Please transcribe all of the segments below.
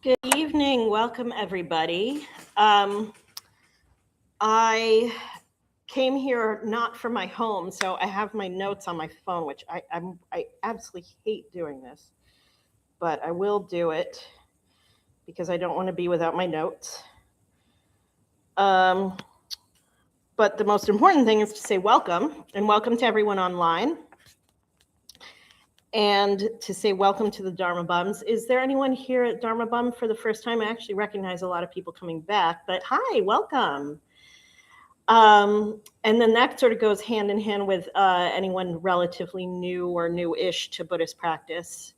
Good evening. Welcome, everybody. I came here not from my home, so I have my notes on my phone, which I absolutely hate doing this, but I will do it because I don't want to be without my notes. But the most important thing is to say welcome, and welcome to everyone online. And to say welcome to the Dharma Bums. Is there anyone here at Dharma Bum for the first time? I actually recognize a lot of people coming back, but hi, welcome. And then that sort of goes hand in hand with anyone relatively new or new-ish to Buddhist practice.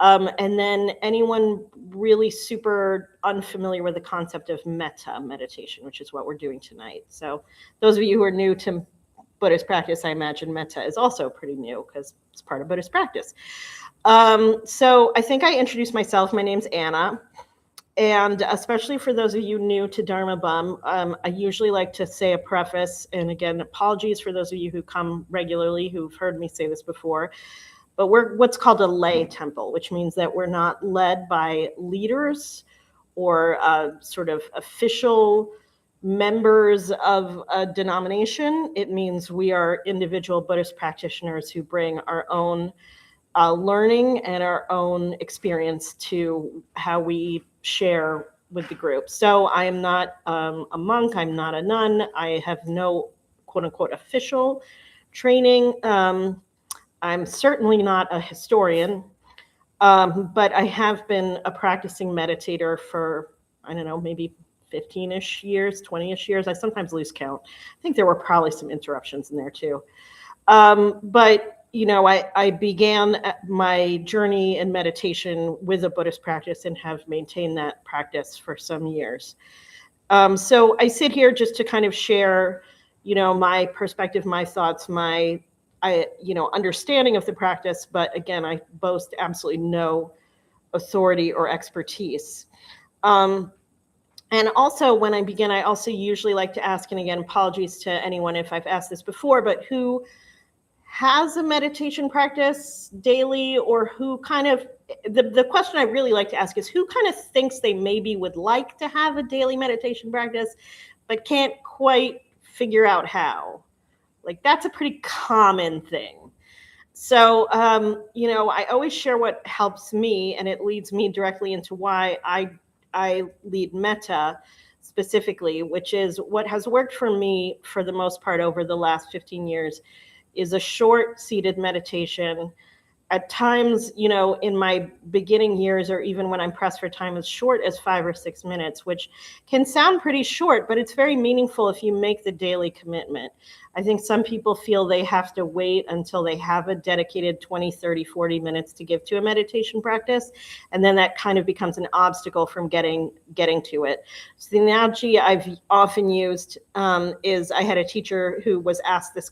And then anyone really super unfamiliar with the concept of metta meditation, which is what we're doing tonight. So those of you who are new to Buddhist practice, I imagine metta is also pretty new because it's part of Buddhist practice. So I think I introduced myself. My name's Anna. And especially for those of you new to Dharma Bum, I usually like to say a preface. And again, apologies for those of you who come regularly who've heard me say this before. But we're what's called a lay temple, which means that we're not led by leaders or sort of official members of a denomination. It means we are individual Buddhist practitioners who bring our own learning and our own experience to how we share with the group. So I am not a monk, I'm not a nun, I have no quote unquote official training. I'm certainly not a historian, but I have been a practicing meditator for, I don't know, maybe 15-ish years, 20-ish years. I sometimes lose count. I think there were probably some interruptions in there too. But you know, I began my journey in meditation with a Buddhist practice and have maintained that practice for some years. So I sit here just to kind of share, you know, my perspective, my thoughts, my understanding of the practice. But again, I boast absolutely no authority or expertise. And also when I begin, I also usually like to ask, and again, apologies to anyone if I've asked this before, but who has a meditation practice daily, or who kind of, the question I really like to ask is who kind of thinks they maybe would like to have a daily meditation practice, but can't quite figure out how. Like that's a pretty common thing. So, I always share what helps me, and it leads me directly into why I lead Metta specifically, which is what has worked for me for the most part over the last 15 years is a short seated meditation. At times, you know, in my beginning years, or even when I'm pressed for time, as short as 5 or 6 minutes, which can sound pretty short, but it's very meaningful if you make the daily commitment. I think some people feel they have to wait until they have a dedicated 20, 30, 40 minutes to give to a meditation practice. And then that kind of becomes an obstacle from getting to it. So the analogy I've often used is I had a teacher who was asked this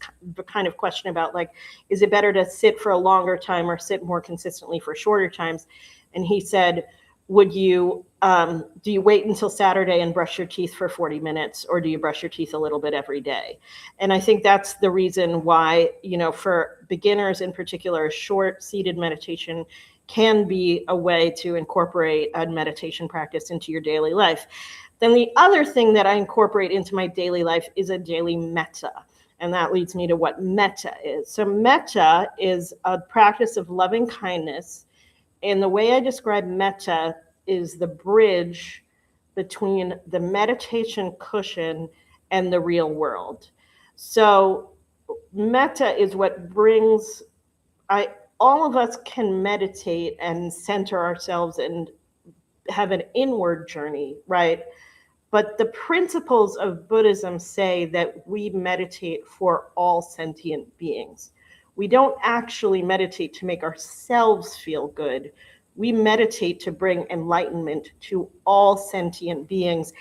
kind of question about, like, is it better to sit for a longer time or sit more consistently for shorter times? And he said, do you wait until Saturday and brush your teeth for 40 minutes, or do you brush your teeth a little bit every day? And I think that's the reason why, you know, for beginners in particular, a short seated meditation can be a way to incorporate a meditation practice into your daily life. Then the other thing that I incorporate into my daily life is a daily metta. And that leads me to what metta is. So metta is a practice of loving kindness. And the way I describe metta is the bridge between the meditation cushion and the real world. So metta is what brings, all of us can meditate and center ourselves and have an inward journey, right? But the principles of Buddhism say that we meditate for all sentient beings. We don't actually meditate to make ourselves feel good. We meditate to bring enlightenment to all sentient beings.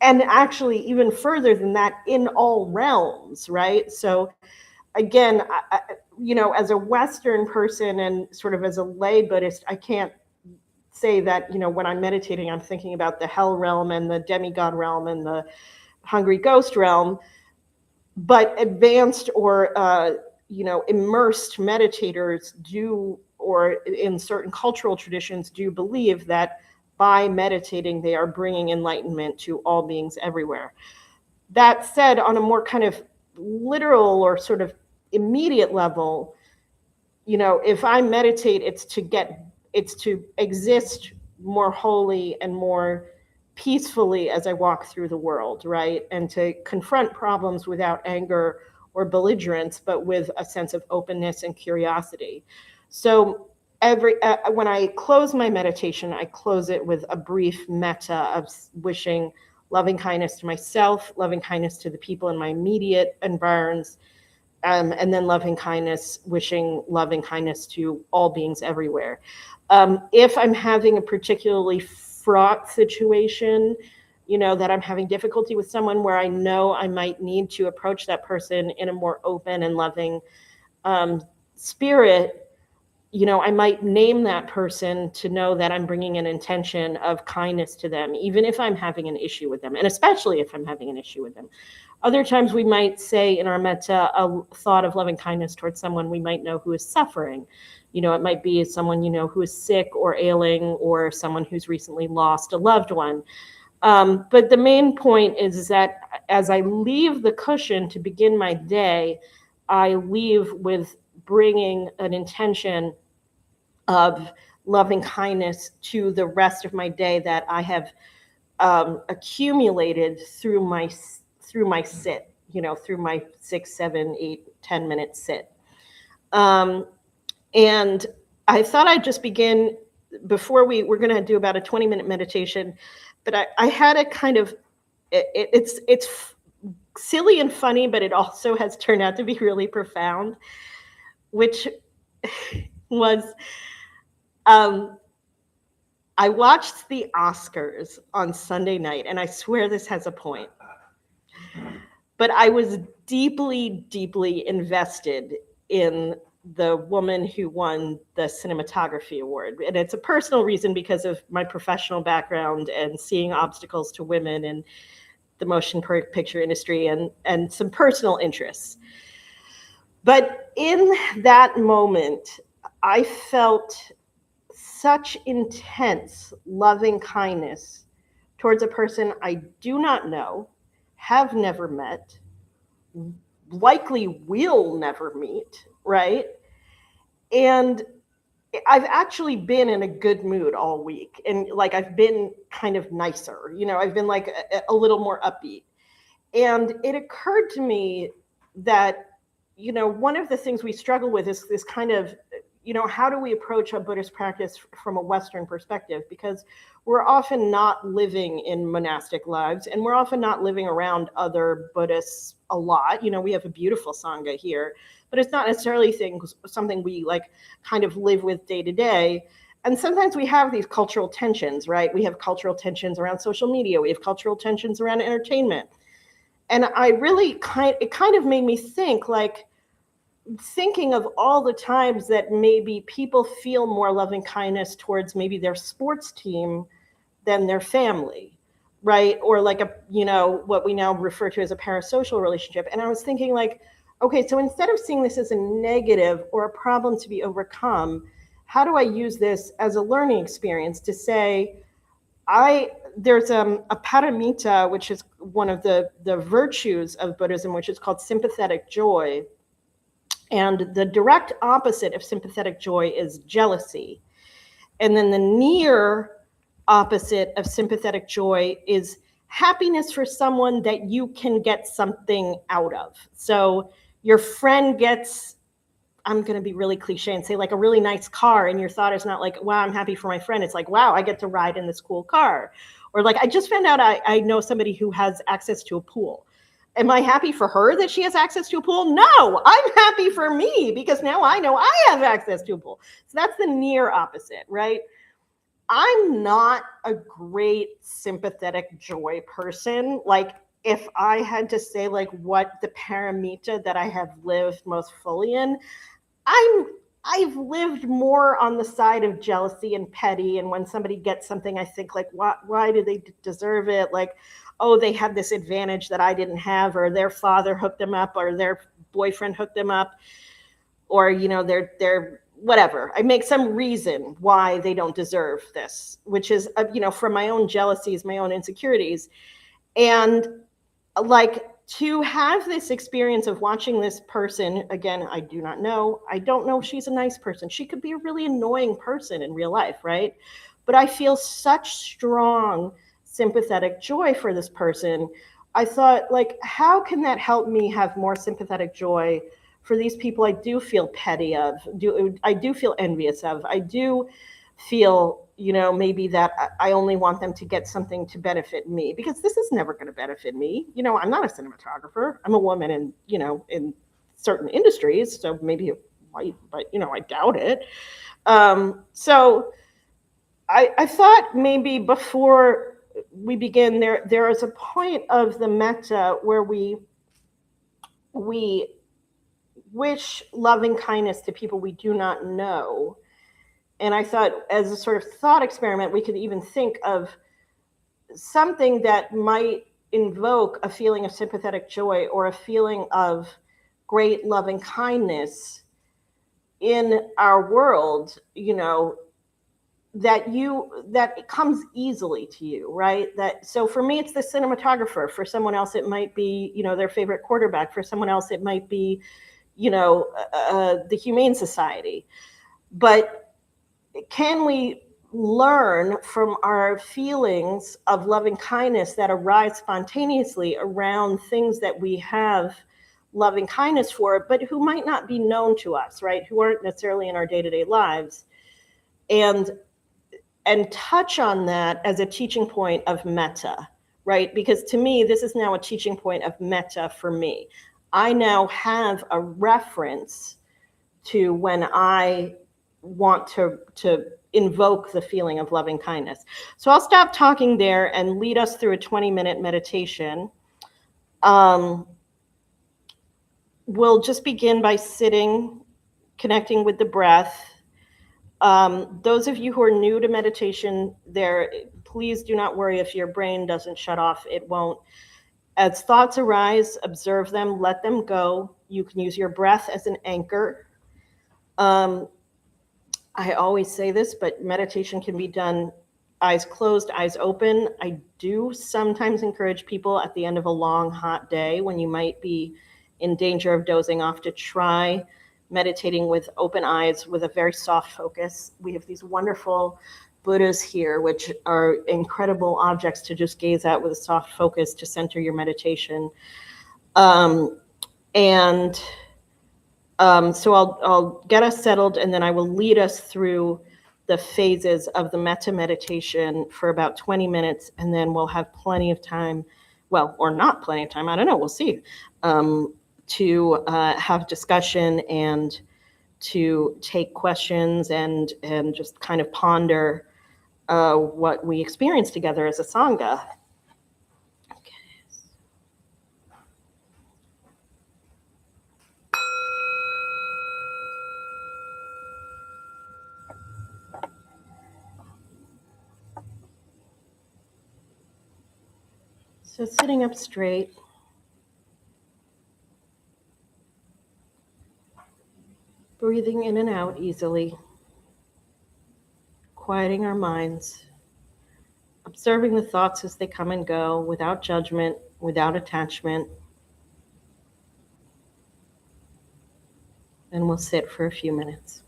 And actually, even further than that, in all realms, right? So again, as a Western person and sort of as a lay Buddhist, I can't say that, you know, when I'm meditating, I'm thinking about the hell realm and the demigod realm and the hungry ghost realm. But advanced or immersed meditators do, or in certain cultural traditions do believe that by meditating, they are bringing enlightenment to all beings everywhere. That said, on a more kind of literal or sort of immediate level, if I meditate, it's to exist more wholly and more peacefully as I walk through the world, right? And to confront problems without anger or belligerence, but with a sense of openness and curiosity. So when I close my meditation, I close it with a brief metta of wishing loving kindness to myself, loving kindness to the people in my immediate environs, and then loving kindness, wishing loving kindness to all beings everywhere. If I'm having a particularly fraught situation, that I'm having difficulty with someone where I know I might need to approach that person in a more open and loving spirit, I might name that person to know that I'm bringing an intention of kindness to them, even if I'm having an issue with them, and especially if I'm having an issue with them. Other times we might say in our metta a thought of loving kindness towards someone we might know who is suffering. It might be someone who is sick or ailing, or someone who's recently lost a loved one. But the main point is that as I leave the cushion to begin my day, I leave with bringing an intention of loving kindness to the rest of my day that I have accumulated through my sit, through my 6, 7, 8, 10 minute sit. And I thought I'd just begin before we're going to do about a 20-minute meditation, but I had a kind of, it's silly and funny, but it also has turned out to be really profound, which was, I watched the Oscars on Sunday night, and I swear this has a point, but I was deeply, deeply invested in the woman who won the cinematography award. And it's a personal reason because of my professional background and seeing obstacles to women in the motion picture industry and some personal interests. But in that moment, I felt such intense loving kindness towards a person I do not know, have never met, likely will never meet, right? And I've actually been in a good mood all week. And I've been kind of nicer, I've been a little more upbeat. And it occurred to me that, one of the things we struggle with is this kind of, how do we approach a Buddhist practice from a Western perspective? Because we're often not living in monastic lives, and we're often not living around other Buddhists a lot. We have a beautiful Sangha here, but it's not necessarily something we kind of live with day to day. And sometimes we have these cultural tensions, right? We have cultural tensions around social media. We have cultural tensions around entertainment. And I really it kind of made me think, thinking of all the times that maybe people feel more loving kindness towards maybe their sports team than their family, right? Or what we now refer to as a parasocial relationship. And I was thinking okay, so instead of seeing this as a negative or a problem to be overcome, how do I use this as a learning experience to say, there's a paramita, which is one of the virtues of Buddhism, which is called sympathetic joy. And the direct opposite of sympathetic joy is jealousy. And then the near opposite of sympathetic joy is happiness for someone that you can get something out of. So your friend gets, I'm going to be really cliche and say a really nice car, and your thought is not wow, I'm happy for my friend. It's wow, I get to ride in this cool car. Or I just found out I know somebody who has access to a pool. Am I happy for her that she has access to a pool? No, I'm happy for me because now I know I have access to a pool. So that's the near opposite, right? I'm not a great sympathetic joy person. If I had to say what the paramita that I have lived most fully in, I've lived more on the side of jealousy and petty. And when somebody gets something, I think why do they deserve it? Oh, they have this advantage that I didn't have, or their father hooked them up, or their boyfriend hooked them up, or, their whatever. I make some reason why they don't deserve this, which is, from my own jealousies, my own insecurities. And like, to have this experience of watching this person, again, I don't know if she's a nice person. She could be a really annoying person in real life, right? But I feel such strong sympathetic joy for this person. I thought, like, how can that help me have more sympathetic joy for these people I do feel petty of, I do feel envious of, I do feel, maybe that I only want them to get something to benefit me, because this is never going to benefit me. I'm not a cinematographer. I'm a woman in certain industries, so maybe it might, but I doubt it. So I thought maybe before we begin, there is a point of the metta where we wish loving kindness to people we do not know. And I thought, as a sort of thought experiment, we could even think of something that might invoke a feeling of sympathetic joy or a feeling of great loving kindness in our world, that it comes easily to you, right? So for me, it's the cinematographer. For someone else, it might be, their favorite quarterback. For someone else, it might be, the Humane Society. But can we learn from our feelings of loving kindness that arise spontaneously around things that we have loving kindness for, but who might not be known to us, right? Who aren't necessarily in our day-to-day lives, and touch on that as a teaching point of metta, right? Because to me, this is now a teaching point of metta for me. I now have a reference to when I want to invoke the feeling of loving kindness. So I'll stop talking there and lead us through a 20-minute meditation. We'll just begin by sitting, connecting with the breath. Those of you who are new to meditation, please do not worry if your brain doesn't shut off. It won't. As thoughts arise, observe them, let them go. You can use your breath as an anchor. I always say this, but meditation can be done eyes closed, eyes open. I do sometimes encourage people at the end of a long, hot day, when you might be in danger of dozing off, to try meditating with open eyes with a very soft focus. We have these wonderful Buddhas here, which are incredible objects to just gaze at with a soft focus to center your meditation. So I'll get us settled, and then I will lead us through the phases of the metta meditation for about 20 minutes, and then we'll have plenty of time, well, or not plenty of time, I don't know, we'll see, to have discussion and to take questions and just kind of ponder what we experience together as a Sangha. So sitting up straight, breathing in and out easily, quieting our minds, observing the thoughts as they come and go without judgment, without attachment. And we'll sit for a few minutes.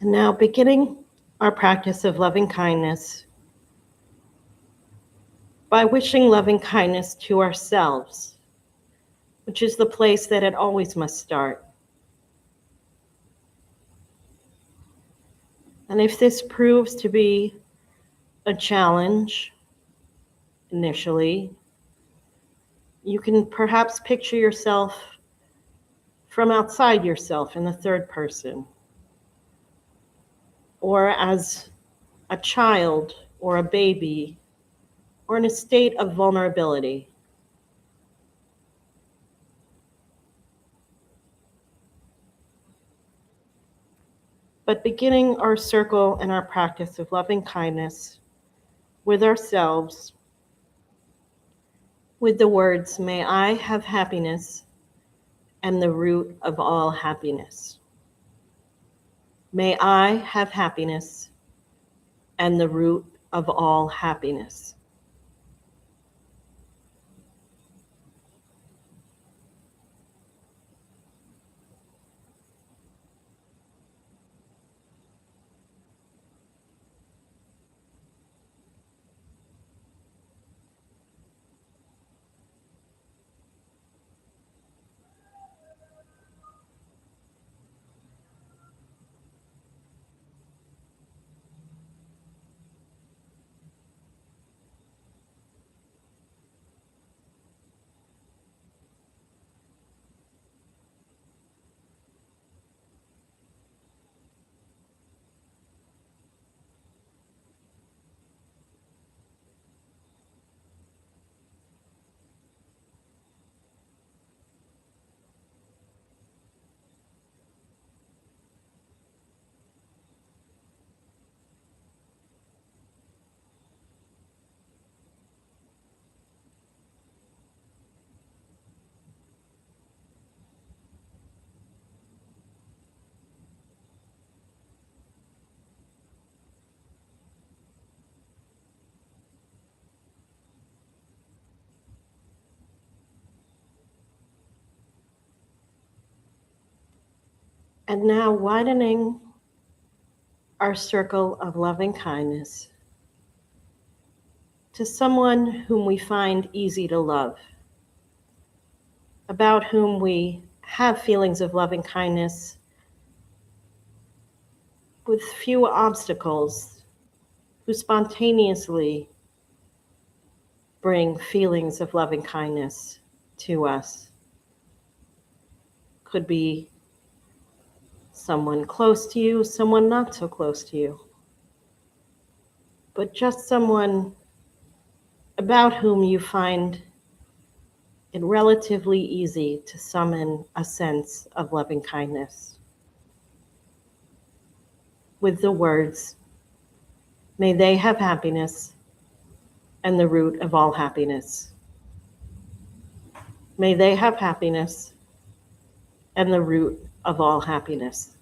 Now, beginning our practice of loving kindness by wishing loving kindness to ourselves, which is the place that it always must start. And if this proves to be a challenge initially, you can perhaps picture yourself from outside yourself in the third person, or as a child or a baby, or in a state of vulnerability. But beginning our circle and our practice of loving kindness with ourselves, with the words, "May I have happiness and the root of all happiness." May I have happiness and the root of all happiness. And now widening our circle of loving kindness to someone whom we find easy to love, about whom we have feelings of loving kindness with few obstacles, who spontaneously bring feelings of loving kindness to us. Could be someone close to you, someone not so close to you, but just someone about whom you find it relatively easy to summon a sense of loving kindness. With the words, "May they have happiness and the root of all happiness." May they have happiness and the root of all happiness.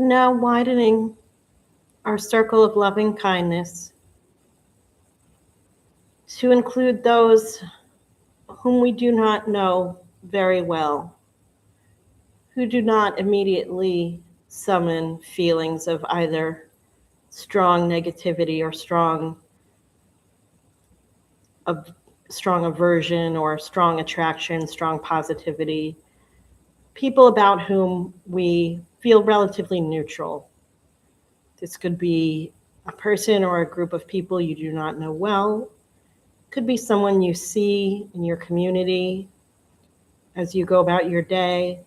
And now widening our circle of loving kindness to include those whom we do not know very well, who do not immediately summon feelings of either strong negativity or strong aversion or strong attraction, strong positivity, people about whom we feel relatively neutral. This could be a person or a group of people you do not know well. Could be someone you see in your community as you go about your day.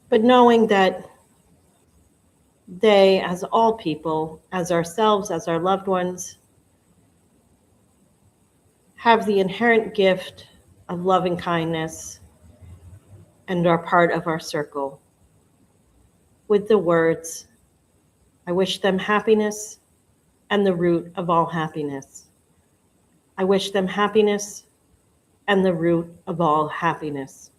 But knowing that they, as all people, as ourselves, as our loved ones, have the inherent gift of loving kindness and are part of our circle. With the words, I wish them happiness and the root of all happiness. I wish them happiness and the root of all happiness.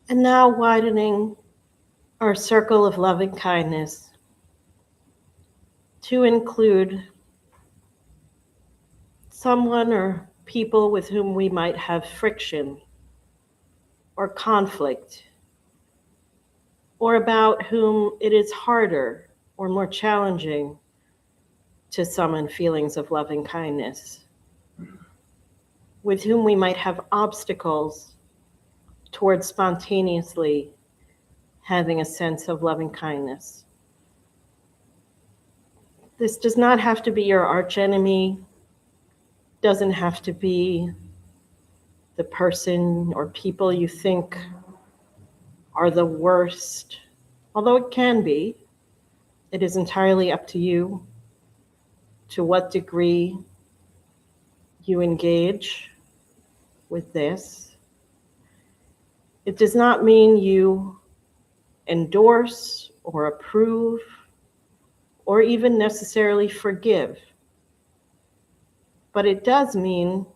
And now widening our circle of loving kindness to include someone or people with whom we might have friction or conflict, or about whom it is harder or more challenging to summon feelings of loving kindness, with whom we might have obstacles towards spontaneously having a sense of loving kindness. This does not have to be your archenemy, doesn't have to be the person or people you think are the worst, although it can be. It is entirely up to you to what degree you engage with this. It does not mean you endorse or approve or even necessarily forgive. But it does mean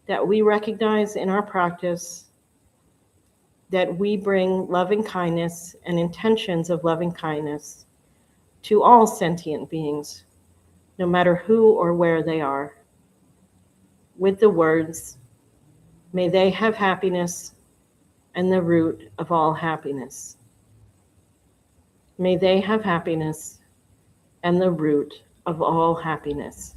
that we recognize in our practice that we bring loving kindness and intentions of loving kindness to all sentient beings, no matter who or where they are, with the words, "May they have happiness and the root of all happiness." May they have happiness and the root of all happiness.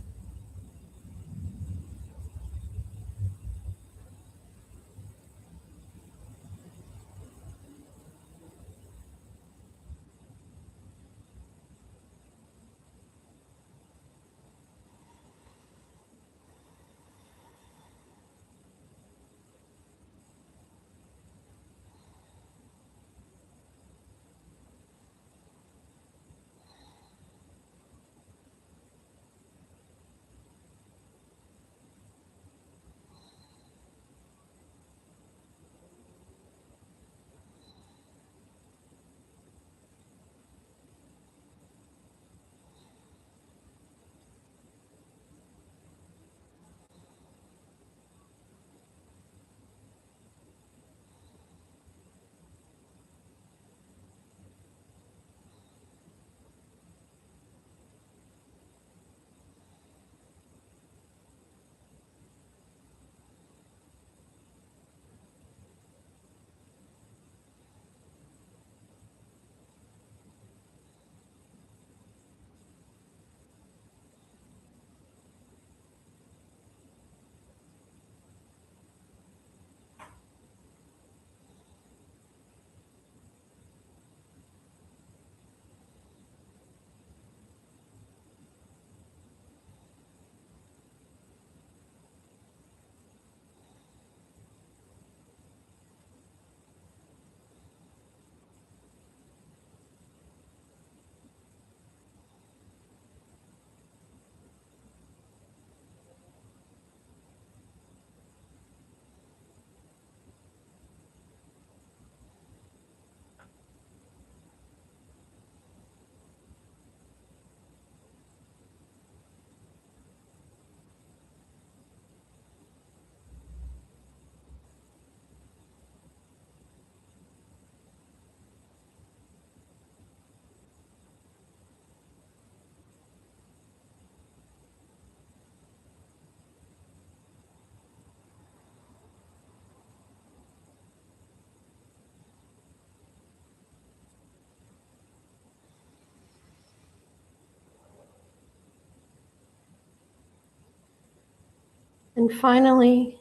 And finally,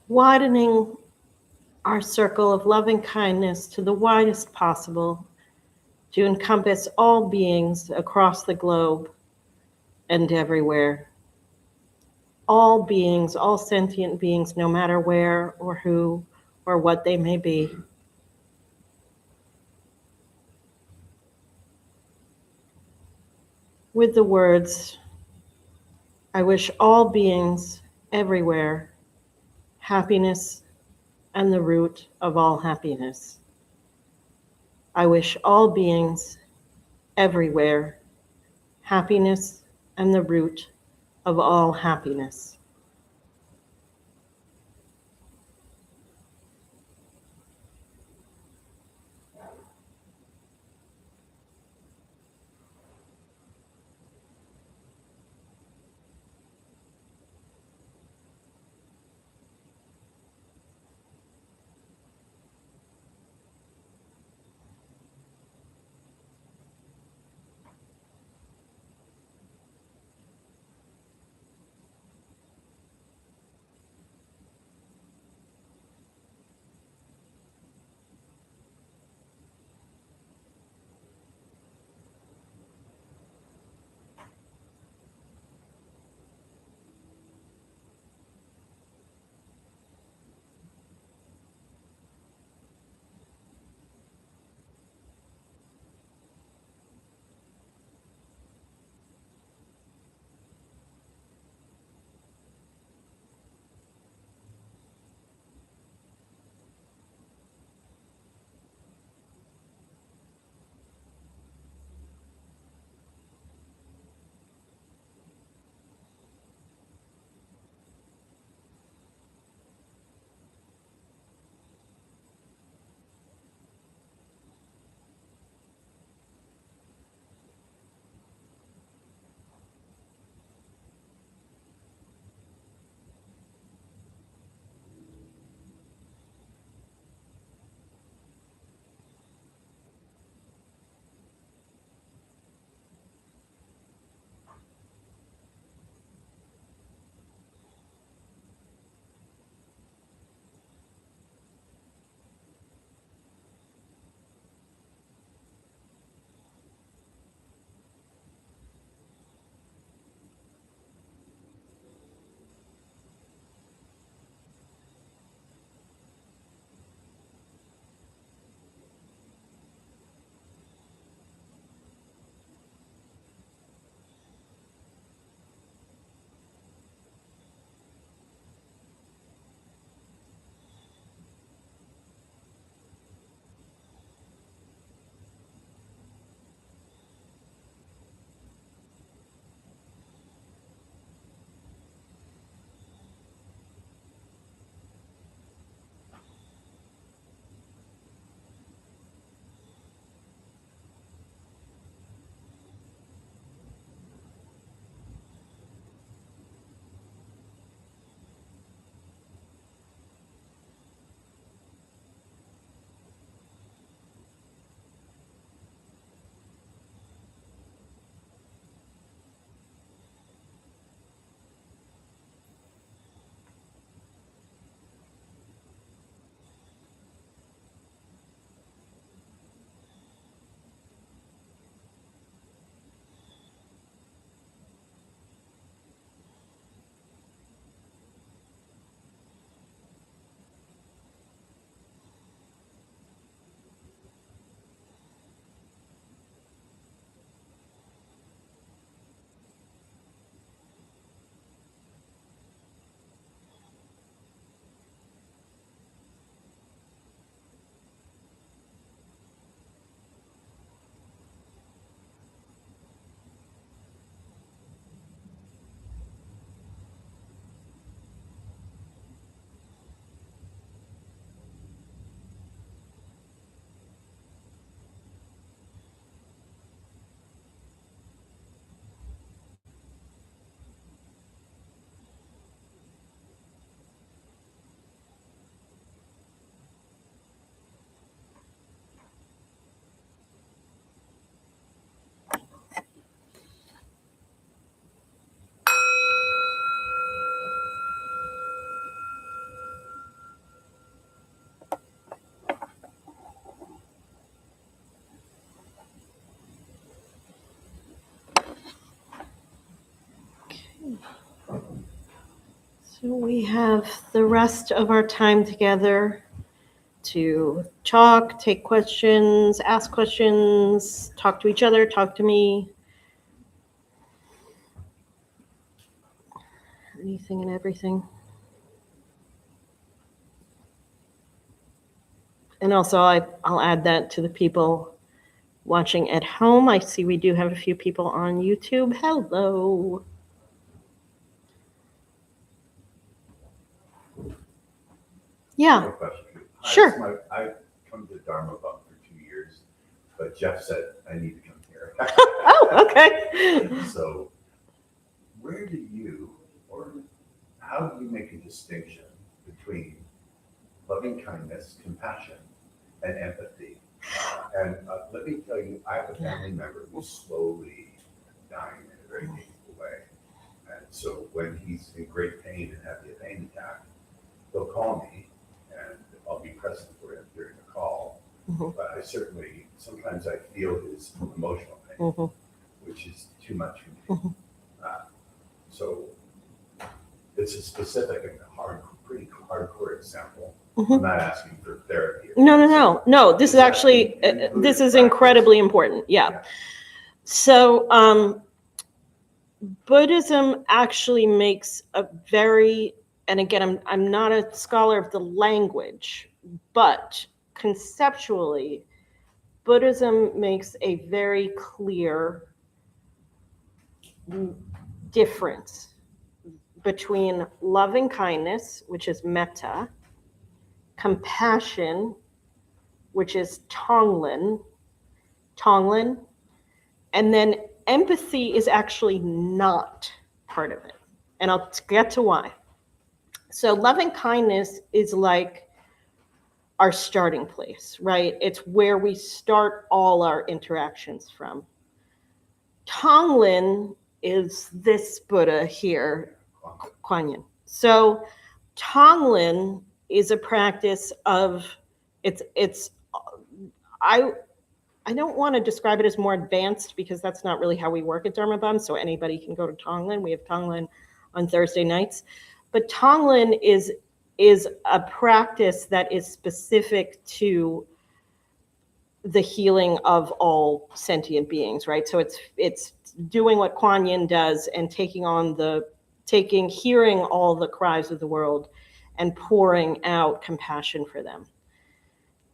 widening our circle of loving kindness to the widest possible, to encompass all beings across the globe and everywhere. All beings, all sentient beings, no matter where or who or what they may be. With the words, "I wish all beings everywhere happiness and the root of all happiness." I wish all beings everywhere happiness and the root of all happiness. So we have the rest of our time together to talk, take questions, ask questions, talk to each other, talk to me. Anything and everything. And also, I'll add that to the people watching at home. I see we do have a few people on YouTube. Hello. Yeah. No question. Sure. I've come to Dharma Bum for 2 years, but Jeff said I need to come here. Oh, okay. So where do you, or how do you make a distinction between loving kindness, compassion, and empathy? And let me tell you, I have a family member who's slowly dying in a very painful way. And so when he's in great pain and having a pain attack, he'll call me and I'll be present for him during the call. Mm-hmm. But I certainly, sometimes I feel his emotional pain, Mm-hmm. which is too much for me. Mm-hmm. So it's a specific and pretty hardcore example. Mm-hmm. I'm not asking for therapy. No. This is actually, this is incredibly important. Yeah. So Buddhism actually makes a very, and again, I'm not a scholar of the language, but conceptually, Buddhism makes a very clear difference between loving kindness, which is metta, compassion, which is tonglen, and then empathy is actually not part of it. And I'll get to why. So loving kindness is like our starting place, right? It's where we start all our interactions from. Tonglen is this Buddha here, Kuan Yin. So Tonglen is a practice of, I don't want to describe it as more advanced because that's not really how we work at Dharma Bum, so anybody can go to Tonglen. We have Tonglen on Thursday nights. But Tonglen is a practice that is specific to the healing of all sentient beings, right? So it's doing what Kuan Yin does and hearing all the cries of the world and pouring out compassion for them.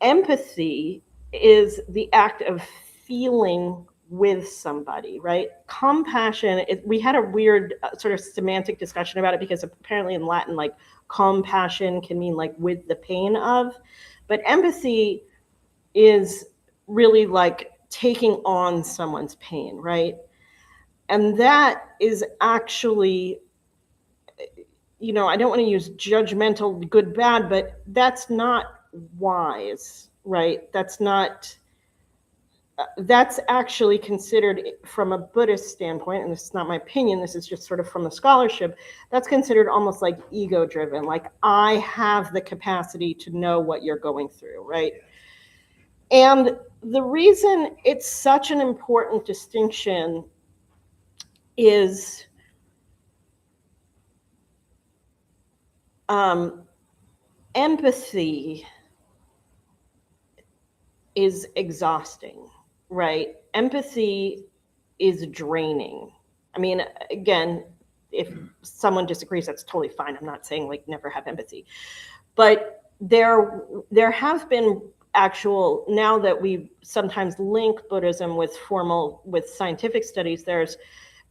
Empathy is the act of feeling with somebody, right? Compassion, we had a weird sort of semantic discussion about it because apparently in Latin, like compassion can mean like with the pain of, but empathy is really like taking on someone's pain, right? And that is actually, I don't want to use judgmental good, bad, but that's not wise, right? That's actually considered from a Buddhist standpoint, and this is not my opinion, this is just sort of from the scholarship, that's considered almost like ego driven, like I have the capacity to know what you're going through, right? And the reason it's such an important distinction is empathy is exhausting, right? Empathy is draining. I mean, again, if someone disagrees, that's totally fine. I'm not saying like never have empathy. But there have been actual, now that we sometimes link Buddhism with scientific studies, there's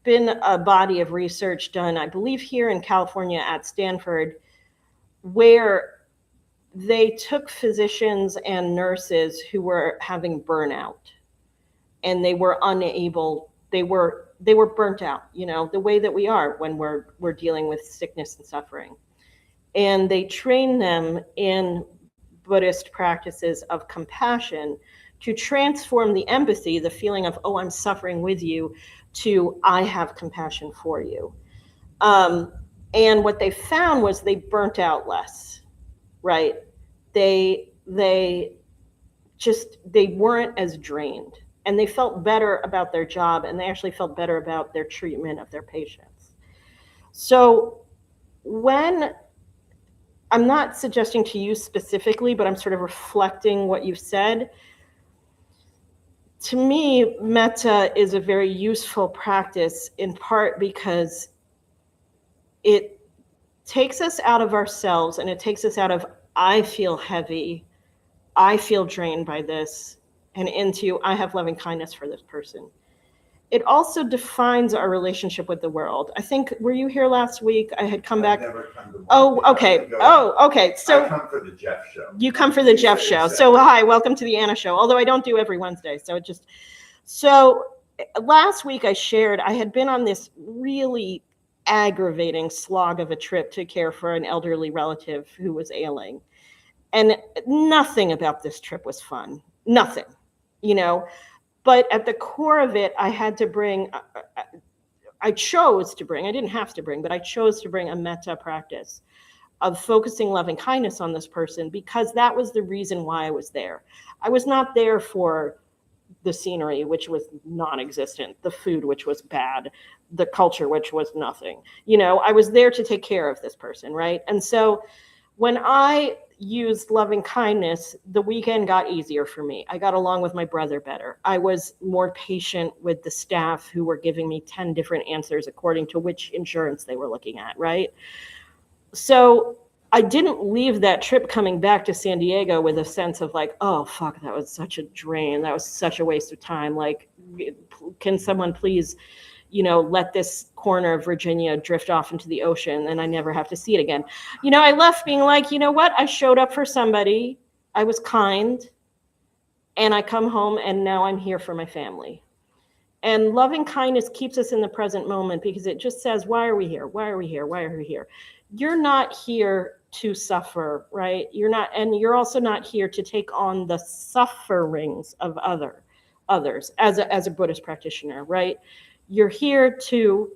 been a body of research done, I believe here in California at Stanford, where they took physicians and nurses who were having burnout and they were unable, they were burnt out, the way that we are when we're dealing with sickness and suffering. And they trained them in Buddhist practices of compassion to transform the empathy, the feeling of, oh, I'm suffering with you, to I have compassion for you. And what they found was they burnt out less, right? They weren't as drained, and they felt better about their job, and they actually felt better about their treatment of their patients. So when I'm not suggesting to you specifically, but I'm sort of reflecting what you've said. To me, metta is a very useful practice, in part because it takes us out of ourselves and it takes us out of, I feel heavy, I feel drained by this, and into, I have loving kindness for this person. It also defines our relationship with the world. I think, were you here last week? I had come back. Never come to Oh, okay. Oh, okay. So I come for the Jeff show. You come for the Jeff show. So hi, welcome to the Anna show. Although I don't do every Wednesday. So last week I shared, I had been on this really aggravating slog of a trip to care for an elderly relative who was ailing. And nothing about this trip was fun. Nothing, But at the core of it, I had to bring, I chose to bring, I didn't have to bring, but I chose to bring a metta practice of focusing loving kindness on this person, because that was the reason why I was there. I was not there for the scenery, which was non-existent, the food, which was bad, the culture, which was nothing. I was there to take care of this person, right? And so when I used loving kindness, the weekend got easier for me. I got along with my brother better. I was more patient with the staff who were giving me 10 different answers according to which insurance they were looking at, right? So I didn't leave that trip coming back to San Diego with a sense of like, oh, fuck, that was such a drain. That was such a waste of time. Like, can someone please, let this corner of Virginia drift off into the ocean and I never have to see it again. I left being like, you know what? I showed up for somebody. I was kind. And I come home and now I'm here for my family. And loving kindness keeps us in the present moment, because it just says, why are we here? Why are we here? Why are we here? You're not here to suffer, right? And you're also not here to take on the sufferings of others as a Buddhist practitioner, right? You're here to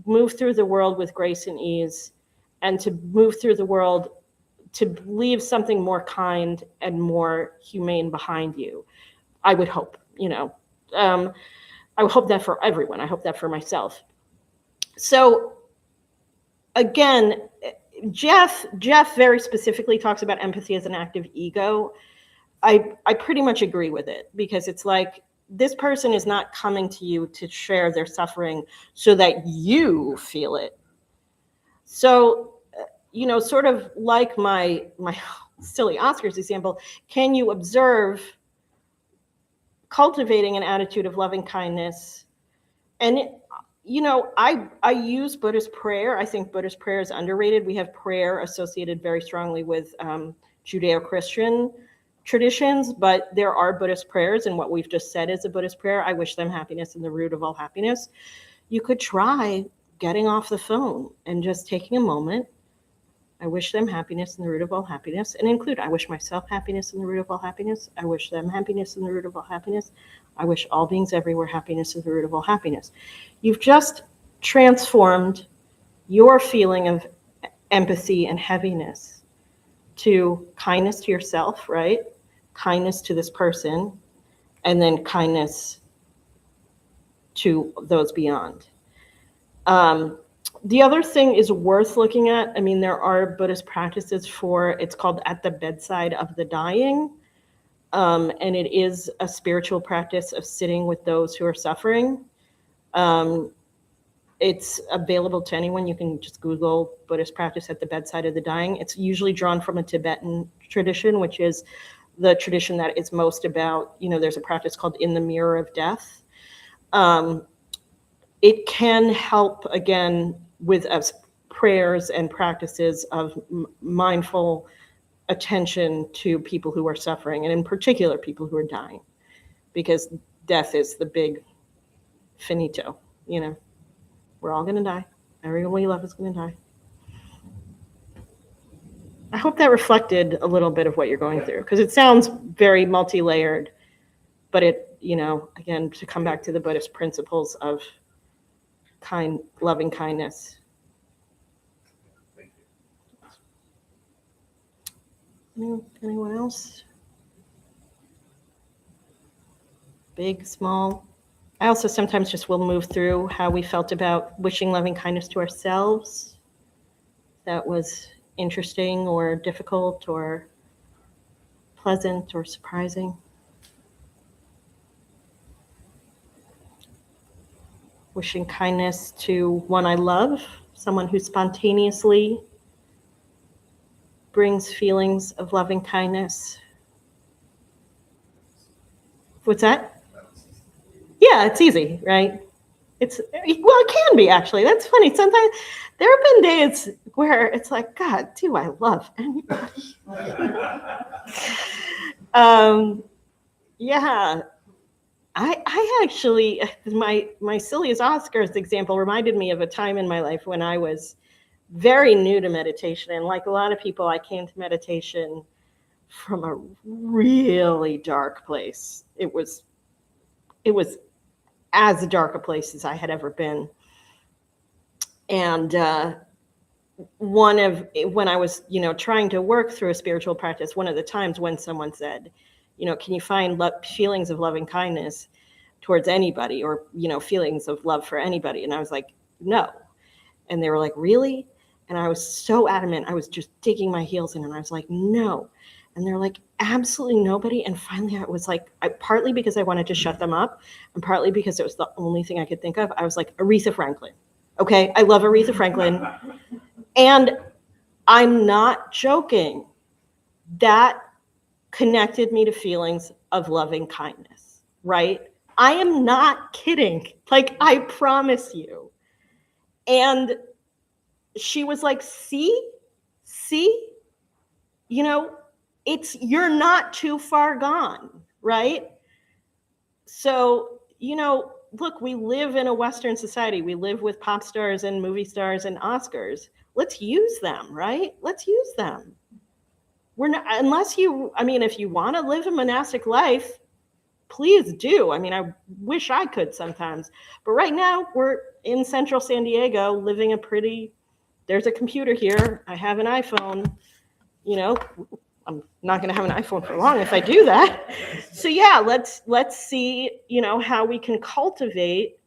move through the world with grace and ease, and to move through the world to leave something more kind and more humane behind you. I would hope, I would hope that for everyone. I hope that for myself. So again, Jeff very specifically talks about empathy as an act of ego. I pretty much agree with it, because it's like, this person is not coming to you to share their suffering so that you feel it. So, sort of like my silly Oscars example, can you observe cultivating an attitude of loving kindness? And I use Buddhist prayer. I think Buddhist prayer is underrated. We have prayer associated very strongly with Judeo-Christian traditions, but there are Buddhist prayers, and what we've just said is a Buddhist prayer. I wish them happiness in the root of all happiness. You could try getting off the phone and just taking a moment. I wish them happiness in the root of all happiness, and include, I wish myself happiness in the root of all happiness. I wish them happiness in the root of all happiness. I wish all beings everywhere happiness is the root of all happiness. You've just transformed your feeling of empathy and heaviness to kindness to yourself, right? Kindness to this person, and then kindness to those beyond. The other thing is worth looking at. I mean, there are Buddhist practices for, it's called at the bedside of the dying. And it is a spiritual practice of sitting with those who are suffering. It's available to anyone. You can just Google Buddhist practice at the bedside of the dying. It's usually drawn from a Tibetan tradition, which is the tradition that is most about, there's a practice called in the mirror of death. It can help, again, with prayers and practices of mindful attention to people who are suffering, and in particular, people who are dying, because death is the big finito, We're all going to die. Everyone we love is going to die. I hope that reflected a little bit of what you're going through, because it sounds very multi-layered, but it, again, to come back to the Buddhist principles of loving kindness. Anyone else? Big, small. I also sometimes just will move through how we felt about wishing loving kindness to ourselves. that was interesting or difficult or pleasant or surprising? Wishing kindness to one I love, someone who spontaneously brings feelings of loving kindness. What's that? Yeah, it's easy, right? It can be, actually. That's funny. Sometimes there have been days where it's like, God, do I love anybody? Yeah. I actually, my silliest Oscars example reminded me of a time in my life when I was very new to meditation. And like a lot of people, I came to meditation from a really dark place. It was as dark a place as I had ever been. And when I was, trying to work through a spiritual practice, one of the times when someone said, can you find feelings of loving kindness towards anybody, or, feelings of love for anybody? And I was like, no. And they were like, really? And I was so adamant. I was just digging my heels in, and I was like, no. And they're like, absolutely nobody. And finally I was like, partly because I wanted to shut them up, and partly because it was the only thing I could think of. I was like, Aretha Franklin. Okay, I love Aretha Franklin. And I'm not joking. That connected me to feelings of loving kindness, right? I am not kidding. Like, I promise you. And she was like, see, you're not too far gone, right? So, look, we live in a Western society. We live with pop stars and movie stars and Oscars. Let's use them, right? Let's use them. If you want to live a monastic life, please do. I wish I could sometimes. But right now, we're in central San Diego living there's a computer here. I have an iPhone. I'm not going to have an iPhone for long if I do that. So yeah, let's see, how we can cultivate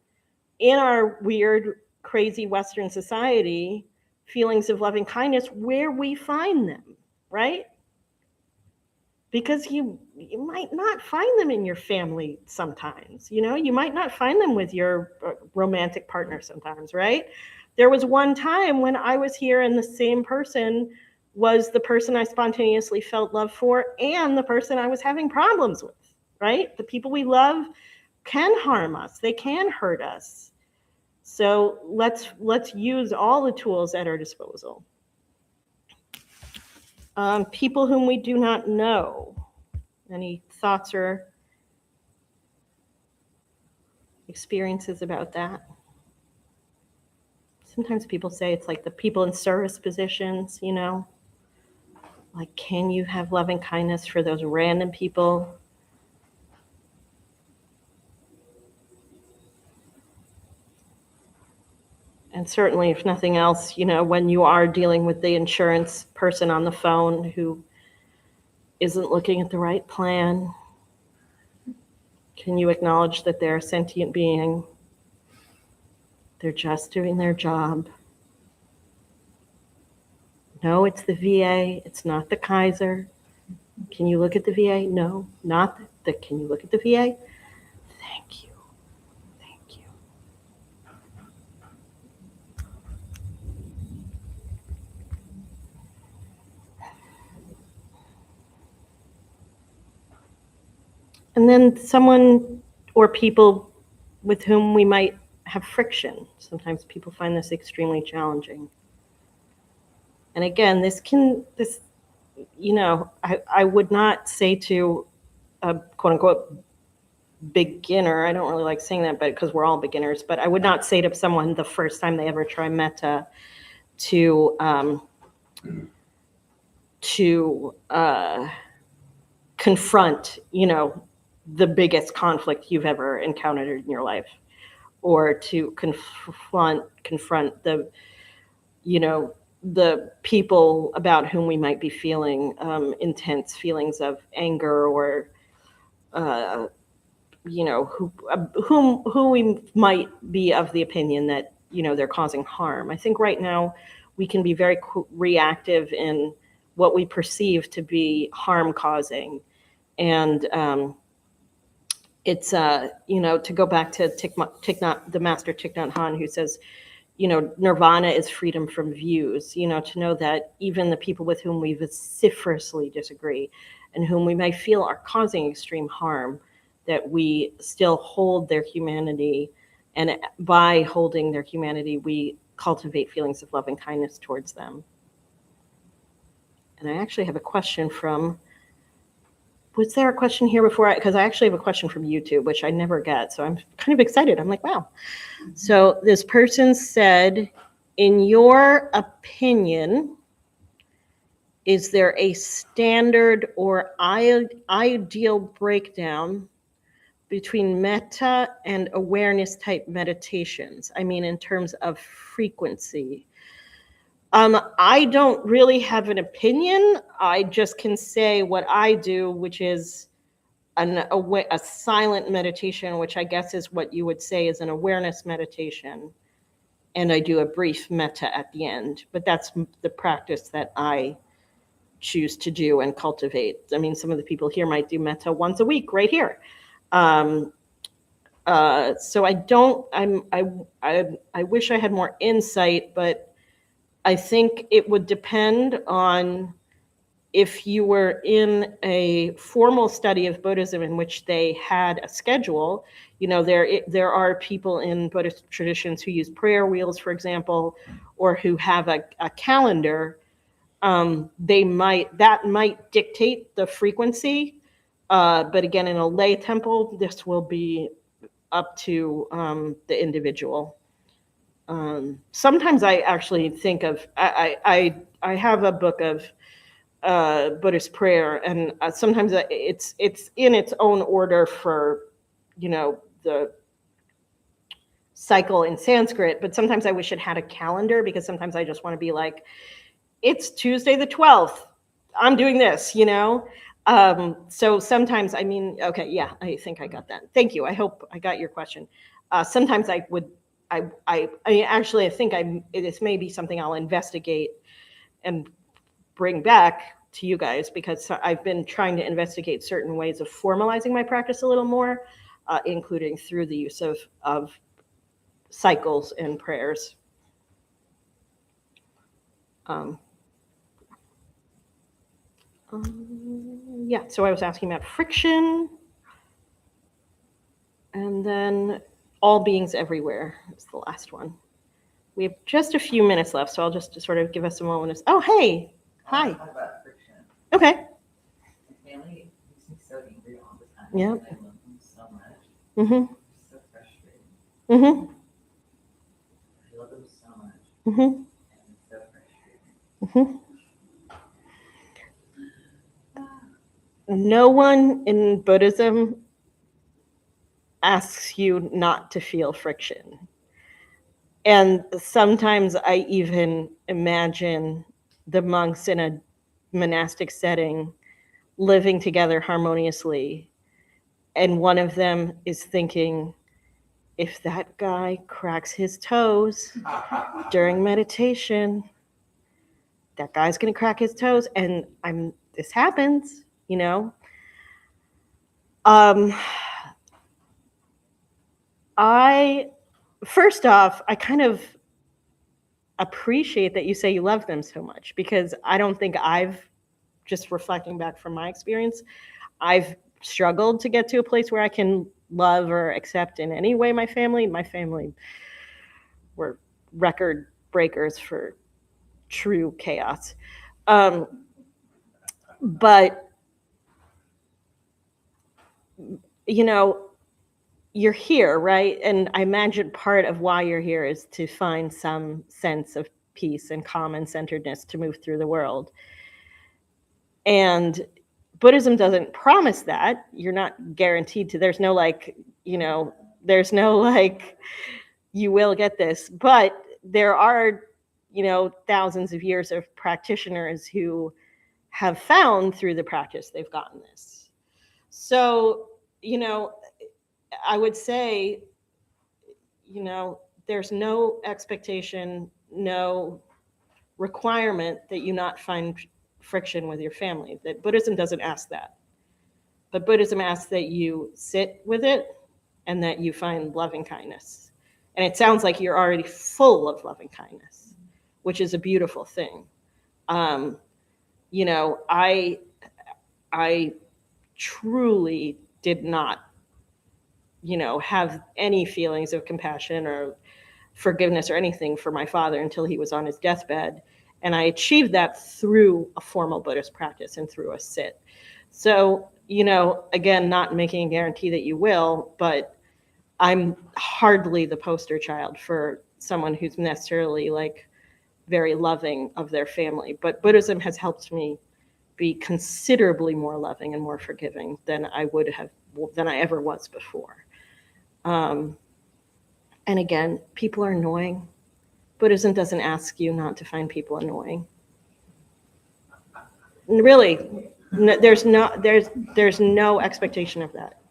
in our weird, crazy Western society feelings of loving kindness where we find them, right? Because you might not find them in your family sometimes, you might not find them with your romantic partner sometimes, right? There was one time when I was here and the same person was the person I spontaneously felt love for and the person I was having problems with, right? The people we love can harm us. They can hurt us. So let's use all the tools at our disposal. People whom we do not know. Any thoughts or experiences about that? Sometimes people say it's like the people in service positions, like, can you have loving kindness for those random people? And certainly, if nothing else, when you are dealing with the insurance person on the phone who isn't looking at the right plan, can you acknowledge that they're a sentient being? They're just doing their job. No, it's the VA. It's not the Kaiser. Can you look at the VA? No, not the. Can you look at the VA? Thank you. Thank you. And then someone or people with whom we might have friction. Sometimes people find this extremely challenging. And again, I would not say to a quote unquote beginner, I don't really like saying that, but because we're all beginners, but I would not say to someone the first time they ever try metta to confront, the biggest conflict you've ever encountered in your life, or to confront the, the people about whom we might be feeling intense feelings of anger, or who we might be of the opinion that they're causing harm. I think right now we can be very reactive in what we perceive to be harm causing. And it's, to go back to the master Thich Nhat Hanh, who says, nirvana is freedom from views, to know that even the people with whom we vociferously disagree and whom we may feel are causing extreme harm, that we still hold their humanity. And by holding their humanity, we cultivate feelings of love and kindness towards them. And I actually have a question was there a question here before? Because I actually have a question from YouTube, which I never get. So I'm kind of excited. I'm like, wow. So this person said, in your opinion, is there a standard or ideal breakdown between metta and awareness type meditations? I mean, in terms of frequency. I don't really have an opinion. I just can say what I do, which is a silent meditation, which I guess is what you would say is an awareness meditation. And I do a brief metta at the end. But that's the practice that I choose to do and cultivate. I mean, some of the people here might do metta once a week right here. So I wish I had more insight, but I think it would depend on if you were in a formal study of Buddhism in which they had a schedule. There are people in Buddhist traditions who use prayer wheels, for example, or who have a calendar. That might dictate the frequency. But again, in a lay temple, this will be up to the individual. Sometimes I actually think of, I have a book of Buddhist prayer, and sometimes it's in its own order for, the cycle in Sanskrit, but sometimes I wish it had a calendar, because sometimes I just want to be like, it's Tuesday the 12th, I'm doing this, So sometimes, okay, yeah, I think I got that. Thank you. I hope I got your question. Sometimes I would, actually, I think this may be something I'll investigate and bring back to you guys, because I've been trying to investigate certain ways of formalizing my practice a little more, including through the use of cycles and prayers. Yeah, so I was asking about friction, and then all beings everywhere is the last one. We have just a few minutes left, so I'll just sort of give us a moment. Oh, hey, hi. Talk about friction. Okay. My family makes me so angry all the time. Yeah. I love them so much. Mm-hmm. It's so frustrating. Mm-hmm. I love them so much. Mm-hmm. And it's so frustrating. Mm-hmm. No one in Buddhism asks you not to feel friction. And sometimes I even imagine the monks in a monastic setting living together harmoniously, and one of them is thinking, if that guy cracks his toes during meditation, that guy's going to crack his toes, and this happens, First off, I kind of appreciate that you say you love them so much, because I don't think just reflecting back from my experience, I've struggled to get to a place where I can love or accept in any way my family. My family were record breakers for true chaos. But, you're here, right? And I imagine part of why you're here is to find some sense of peace and calm and centeredness to move through the world. And Buddhism doesn't promise that. You're not guaranteed to. There's no you will get this. But there are, thousands of years of practitioners who have found through the practice they've gotten this. So, I would say, there's no expectation, no requirement that you not find friction with your family. That Buddhism doesn't ask that. But Buddhism asks that you sit with it and that you find loving kindness. And it sounds like you're already full of loving kindness, which is a beautiful thing. You know, I truly did not, you know, have any feelings of compassion or forgiveness or anything for my father until he was on his deathbed. And I achieved that through a formal Buddhist practice and through a sit. So, you know, again, not making a guarantee that you will, but I'm hardly the poster child for someone who's necessarily like very loving of their family. But Buddhism has helped me be considerably more loving and more forgiving than I ever was before. And again, people are annoying. Buddhism doesn't ask you not to find people annoying. Really, there's no expectation of that.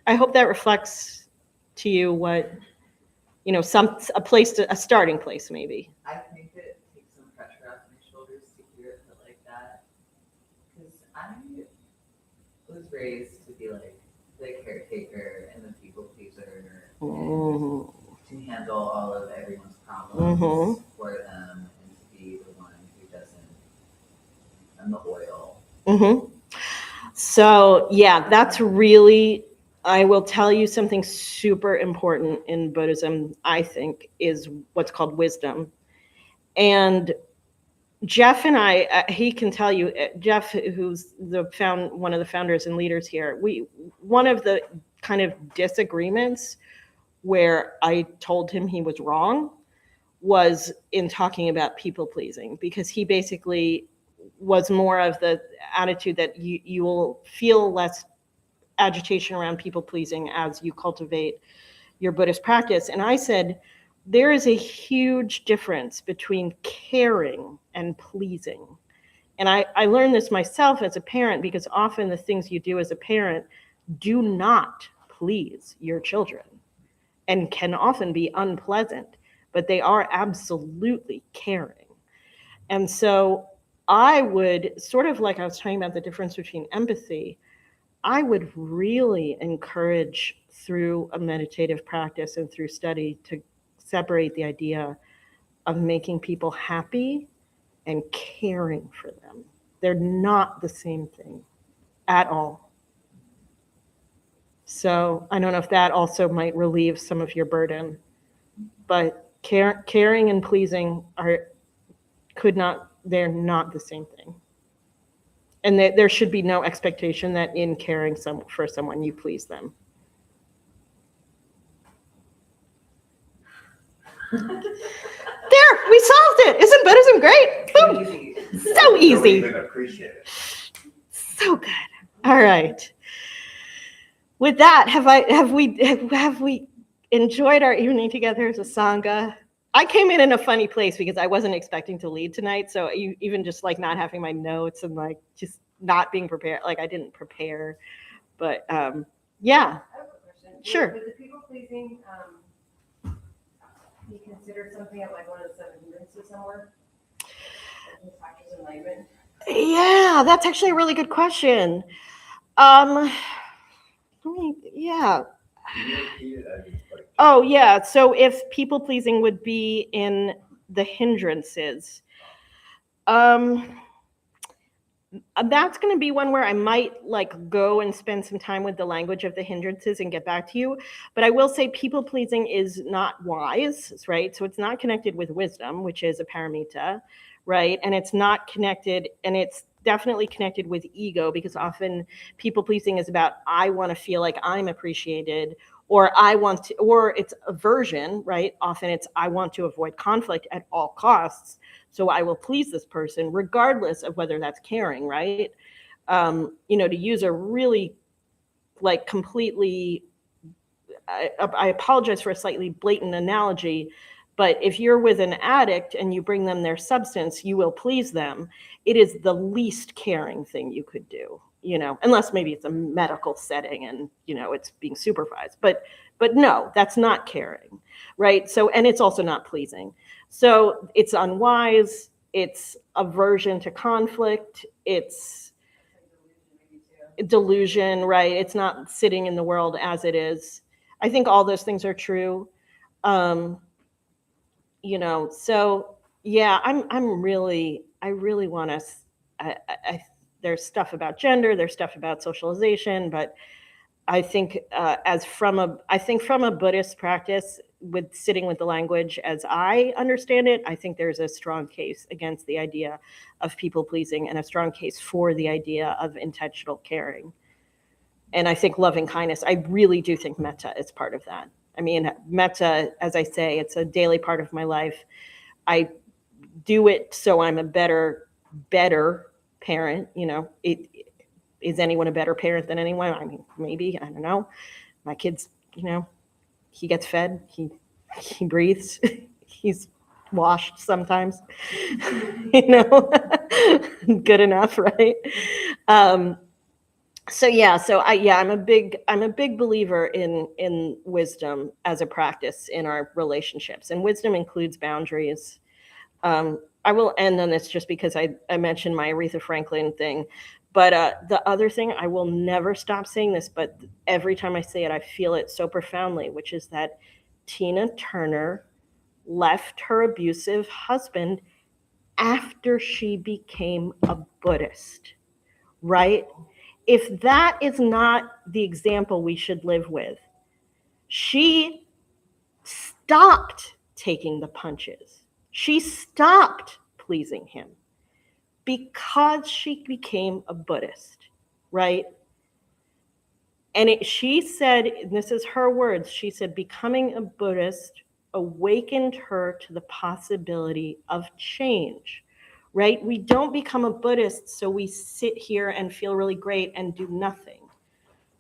I hope that reflects to you what, you know, a starting place maybe. I think it takes some pressure off my shoulders to hear it like that. Because I was raised to be like the caretaker and the people pleaser, and to handle all of everyone's problems for them, and to be the one who doesn't, and the oil. So yeah, that's really, I will tell you something super important in Buddhism, I think, is what's called wisdom. And Jeff and I, he can tell you, Jeff, who's one of the founders and leaders here, one of the kind of disagreements where I told him he was wrong was in talking about people pleasing, because he basically was more of the attitude that you will feel less agitation around people pleasing as you cultivate your Buddhist practice. And I said, there is a huge difference between caring and pleasing. And I learned this myself as a parent, because often the things you do as a parent do not please your children and can often be unpleasant, but they are absolutely caring. And so I would, sort of like I was talking about the difference between empathy, I would really encourage through a meditative practice and through study to separate the idea of making people happy and caring for them. They're not the same thing at all. So I don't know if that also might relieve some of your burden, but caring and pleasing they're not the same thing. And there should be no expectation that in caring for someone, you please them. There, we solved it. Isn't Buddhism great? Boom. So easy. Don't even appreciate it. So good. All right. With that, have we enjoyed our evening together as a sangha? I came in a funny place because I wasn't expecting to lead tonight. So even just like not having my notes and like just not being prepared, like I didn't prepare. But yeah. I have a question. Sure. Would the people pleasing be considered something at like one of the 7 hindrances somewhere? Like factors of enlightenment? Yeah, that's actually a really good question. Yeah. Oh, yeah. So if people pleasing would be in the hindrances, that's going to be one where I might like go and spend some time with the language of the hindrances and get back to you. But I will say people pleasing is not wise, right? So it's not connected with wisdom, which is a paramita, right? And it's not connected, and it's definitely connected with ego, because often people pleasing is about, I want to feel like I'm appreciated, or or it's aversion, right? Often it's, I want to avoid conflict at all costs. So I will please this person regardless of whether that's caring, right? To use a really like completely, I apologize for a slightly blatant analogy, but if you're with an addict and you bring them their substance, you will please them. It is the least caring thing you could do, unless maybe it's a medical setting and, it's being supervised. But no, that's not caring, right? So, and it's also not pleasing. So it's unwise. It's aversion to conflict. It's delusion, right? It's not sitting in the world as it is. I think all those things are true. So yeah, I really want us, there's stuff about gender, there's stuff about socialization, but I think from a Buddhist practice, with sitting with the language as I understand it, I think there's a strong case against the idea of people pleasing and a strong case for the idea of intentional caring. And I think loving kindness, I really do think metta is part of that. I mean, metta, as I say, it's a daily part of my life. I do it so I'm a better parent. Is anyone a better parent than anyone? I mean, maybe, I don't know. My kid's, he gets fed, he breathes, he's washed sometimes, good enough, right? I'm a big believer in wisdom as a practice in our relationships, and wisdom includes boundaries. I will end on this just because I mentioned my Aretha Franklin thing. But the other thing, I will never stop saying this, but every time I say it, I feel it so profoundly, which is that Tina Turner left her abusive husband after she became a Buddhist, right? If that is not the example we should live with, she stopped taking the punches. She stopped pleasing him because she became a Buddhist, right? And she said, and this is her words, she said, becoming a Buddhist awakened her to the possibility of change, right? We don't become a Buddhist so we sit here and feel really great and do nothing.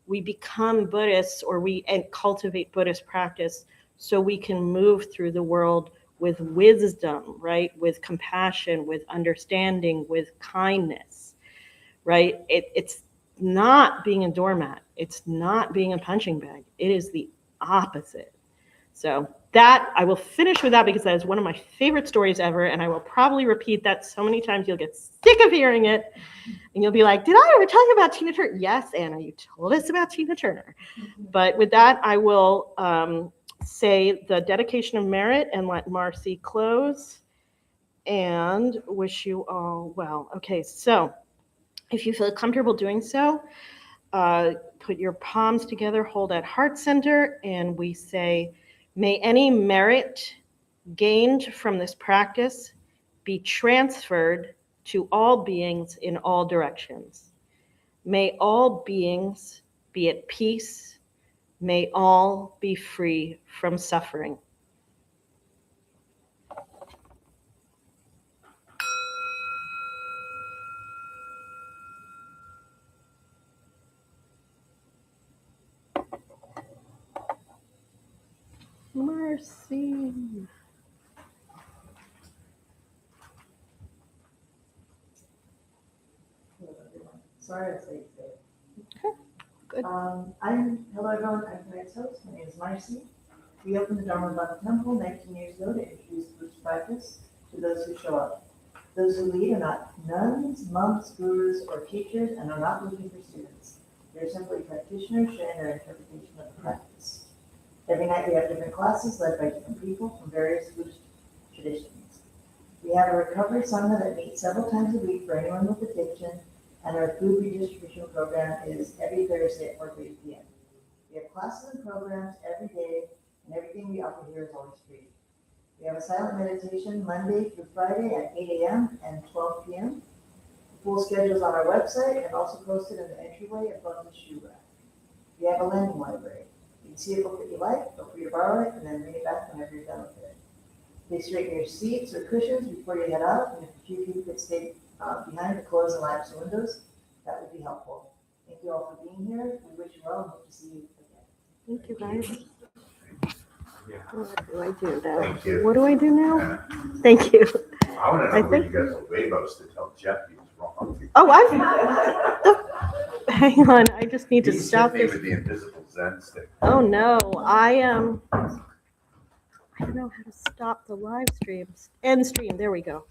We become Buddhists and cultivate Buddhist practice so we can move through the world with wisdom, right? With compassion, with understanding, with kindness, right? It's not being a doormat. It's not being a punching bag. It is the opposite. So that, I will finish with that because that is one of my favorite stories ever, and I will probably repeat that so many times you'll get sick of hearing it, and you'll be like, did I ever tell you about Tina Turner? Yes, Anna, you told us about Tina Turner. But with that, I will say the dedication of merit and let Marcy close and wish you all well. Okay, so if you feel comfortable doing so, put your palms together, hold at heart center, and we say, may any merit gained from this practice be transferred to all beings in all directions. May all beings be at peace. May all be free from suffering. Mercy. Hello, everyone. Sorry to say today. Okay, good. Hello everyone, I'm tonight's host. My name is Marcy. We opened the Dharma Bum Temple 19 years ago to introduce Buddhist practice to those who show up. Those who lead are not nuns, monks, gurus, or teachers, and are not looking for students. They're simply practitioners sharing their interpretation of the practice. Every night we have different classes led by different people from various Buddhist traditions. We have a recovery sangha that meets several times a week for anyone with addiction, and our food redistribution program is every Thursday at 4:30 p.m. We have classes and programs every day, and everything we offer here is always free. We have a silent meditation Monday through Friday at 8 a.m. and 12 p.m. The full schedule is on our website and also posted in the entryway above the shoe rack. We have a lending library. You can see a book that you like, feel free to borrow it, and then read it back whenever you're done with it. Please straighten your seats or cushions before you head out, and if a few people could stay behind to close the lamps and windows, that would be helpful. Thank you all for being here. We wish you well and hope to see you again. Thank you, guys. Yeah. What do I do now? Thank you. What do I do now? Thank you. I want to I know where you think- got the Weibos to tell Jeff he was wrong. Oh, hang on. I just need to He stop hit me this. with the invisible Zen stick. Oh no, I am. I don't know how to stop the live streams. End stream. There we go.